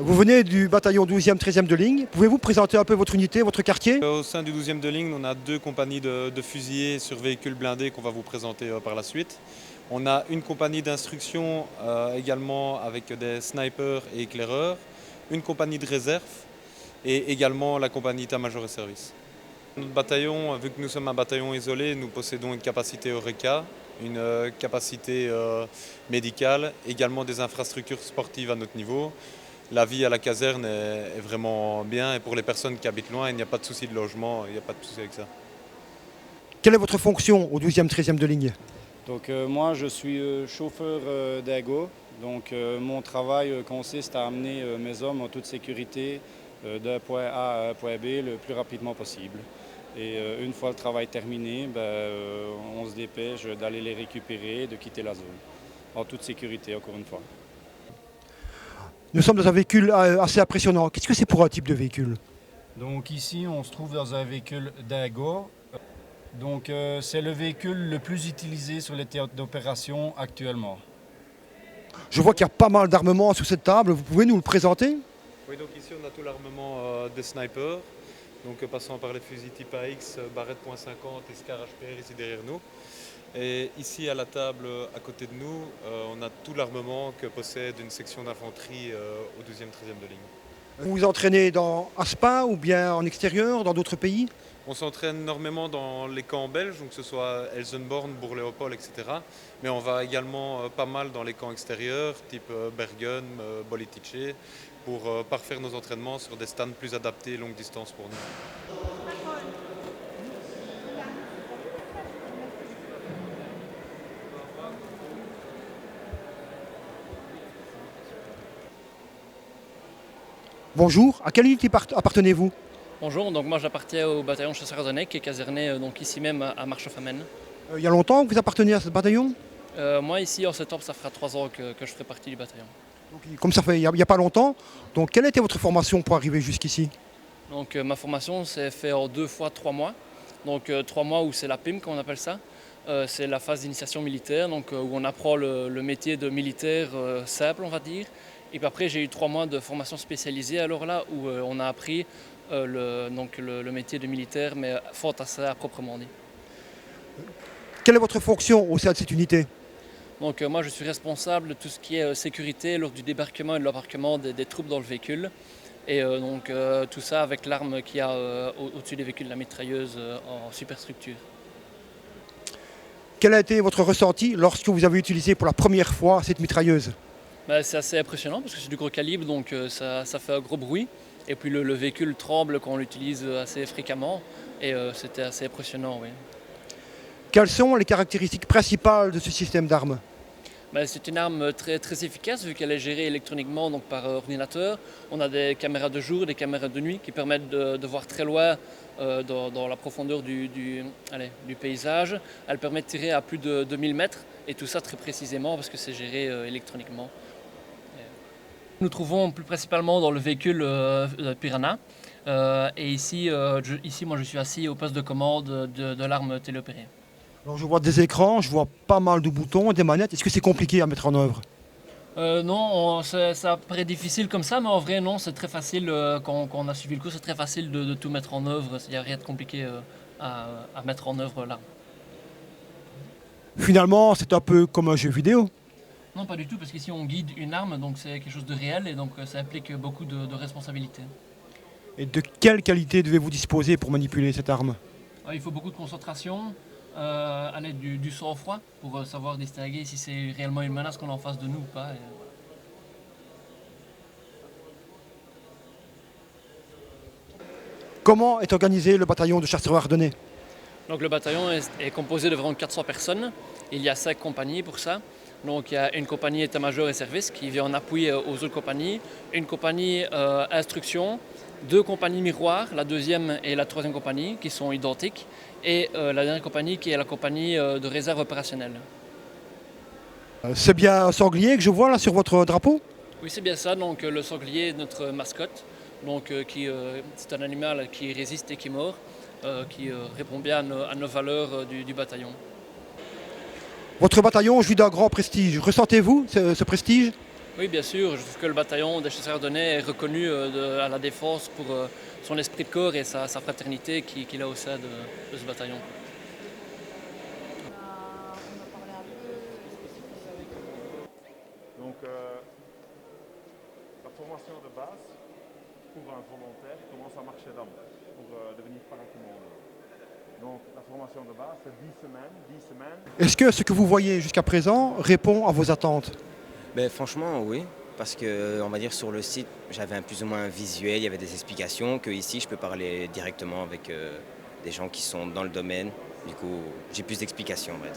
Vous venez du bataillon 12e, 13e de ligne. Pouvez-vous présenter un peu votre unité, votre quartier? Au sein du 12e de ligne, on a deux compagnies de fusiliers sur véhicules blindés qu'on va vous présenter par la suite. On a une compagnie d'instruction également avec des snipers et éclaireurs, une compagnie de réserve et également la compagnie état-major et service. Notre bataillon, vu que nous sommes un bataillon isolé, nous possédons une capacité Eureka, une capacité médicale, également des infrastructures sportives à notre niveau. La vie à la caserne est vraiment bien et pour les personnes qui habitent loin, il n'y a pas de souci de logement, il n'y a pas de souci avec ça. Quelle est votre fonction au 12e, 13e de ligne? Donc moi je suis chauffeur d'ergo, donc mon travail consiste à amener mes hommes en toute sécurité d'un point A à un point B le plus rapidement possible. Et une fois le travail terminé, on se dépêche d'aller les récupérer et de quitter la zone. En toute sécurité encore une fois. Nous sommes dans un véhicule assez impressionnant. Qu'est-ce que c'est pour un type de véhicule? Donc ici on se trouve dans un véhicule d'ergo. Donc c'est le véhicule le plus utilisé sur les théâtres d'opération actuellement. Je vois qu'il y a pas mal d'armement sur cette table. Vous pouvez nous le présenter? Oui, donc ici on a tout l'armement des snipers, donc passant par les fusils type AX, Barrett .50 et Scar HPR ici derrière nous. Et ici à la table à côté de nous, on a tout l'armement que possède une section d'infanterie au 12e, 13e de ligne. Vous vous entraînez dans Aspin ou bien en extérieur, dans d'autres pays? On s'entraîne énormément dans les camps belges, donc que ce soit Elsenborn, Bourg-Léopold, etc. Mais on va également pas mal dans les camps extérieurs, type Bergen, Bolitice, pour parfaire nos entraînements sur des stands plus adaptés longue distance pour nous. Bonjour, à quelle unité appartenez-vous? Bonjour, donc moi j'appartiens au bataillon chasseur ardennais qui est caserné donc ici même à Marchefamenne. Il y a longtemps que vous appartenez à ce bataillon? Moi ici en septembre ça fera 3 ans que je ferai partie du bataillon. Donc, comme ça fait il n'y a pas longtemps, donc quelle était votre formation pour arriver jusqu'ici? Donc ma formation s'est faite en 2 fois 3 mois. Donc 3 mois où c'est la PIM comme on appelle ça. C'est la phase d'initiation militaire, donc où on apprend le métier de militaire simple on va dire. Et puis après j'ai eu 3 mois de formation spécialisée alors là où on a appris le métier de militaire mais fantassin à proprement dit. Quelle est votre fonction au sein de cette unité? Donc moi je suis responsable de tout ce qui est sécurité lors du débarquement et de l'embarquement des troupes dans le véhicule. Et tout ça avec l'arme qu'il y a au-dessus des véhicules, la mitrailleuse en superstructure. Quel a été votre ressenti lorsque vous avez utilisé pour la première fois cette mitrailleuse? C'est assez impressionnant parce que c'est du gros calibre donc ça fait un gros bruit. Et puis le véhicule tremble quand on l'utilise assez fréquemment et c'était assez impressionnant, oui. Quelles sont les caractéristiques principales de ce système d'armes? C'est une arme très, très efficace vu qu'elle est gérée électroniquement donc par ordinateur. On a des caméras de jour, des caméras de nuit qui permettent de voir très loin dans la profondeur du paysage. Elle permet de tirer à plus de 2000 mètres et tout ça très précisément parce que c'est géré électroniquement. Nous trouvons plus principalement dans le véhicule Piranha. Et ici, moi je suis assis au poste de commande de l'arme téléopérée. Alors je vois des écrans, je vois pas mal de boutons, des manettes. Est-ce que c'est compliqué à mettre en œuvre? Non, ça paraît difficile comme ça, mais en vrai non, c'est très facile, quand on a suivi le cours, c'est très facile de tout mettre en œuvre, il n'y a rien de compliqué à mettre en œuvre là. Finalement, c'est un peu comme un jeu vidéo? Non, pas du tout, parce qu'ici on guide une arme, donc c'est quelque chose de réel et donc ça implique beaucoup de responsabilités. Et de quelle qualité devez-vous disposer pour manipuler cette arme? Il faut beaucoup de concentration, à l'aide du sang-froid pour savoir distinguer si c'est réellement une menace qu'on a en face de nous ou pas. Comment est organisé le bataillon de chasseurs ardennais? Donc le bataillon est composé d'environ 400 personnes. Il y a 5 compagnies pour ça. Donc il y a une compagnie état-major et service qui vient en appui aux autres compagnies, une compagnie instruction, 2 compagnies miroirs, la deuxième et la troisième compagnie qui sont identiques, et la dernière compagnie qui est la compagnie de réserve opérationnelle. C'est bien un sanglier que je vois là sur votre drapeau? Oui, c'est bien ça. Donc le sanglier est notre mascotte. Donc c'est un animal qui résiste et qui mord, qui répond bien à nos valeurs du bataillon. Votre bataillon jouit d'un grand prestige. Ressentez-vous ce prestige? Oui, bien sûr. Je trouve que le bataillon des chasseurs ardennais est reconnu à la défense pour son esprit de corps et sa fraternité qu'il a au sein de ce bataillon. Donc, la formation de base pour un volontaire commence à marcher d'abord pour devenir paracommandeur. Donc, la formation de base, c'est 10 semaines. Est-ce que ce que vous voyez jusqu'à présent répond à vos attentes? Ben, franchement, oui. Parce que, on va dire, sur le site, j'avais plus ou moins un visuel, il y avait des explications, que ici, je peux parler directement avec des gens qui sont dans le domaine. Du coup, j'ai plus d'explications, on va dire.